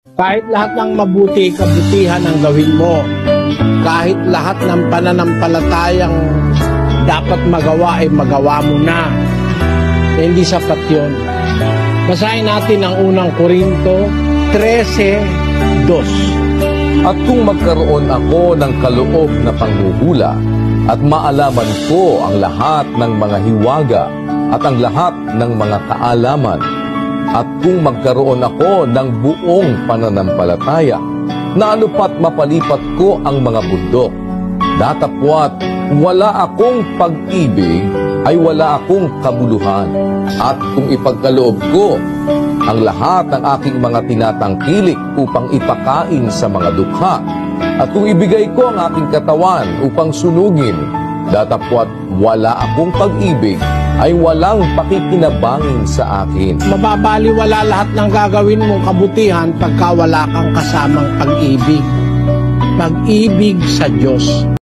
Kahit lahat ng mabuti, kabutihan ang gawin mo. Kahit lahat ng pananampalatayang dapat magawa ay magawa mo na. Hindi sapat yun. Basahin natin ang unang Korinto 13:2. At kung magkaroon ako ng kaloob na panghuhula at maalaman ko ang lahat ng mga hiwaga at ang lahat ng mga kaalaman, at kung magkaroon ako ng buong pananampalataya, na anupat mapalipat ko ang mga bundok, datapwat wala akong pag-ibig, ay wala akong kabuluhan. At kung ipagkaloob ko ang lahat ng aking mga tinatangkilik upang ipakain sa mga dukha, at kung ibigay ko ang aking katawan upang sunugin, datapwat wala akong pag-ibig, ay walang pakikinabangin sa akin. Mababaliwala lahat ng gagawin mong kabutihan pagka wala kang kasamang pag-ibig. Pag-ibig sa Diyos.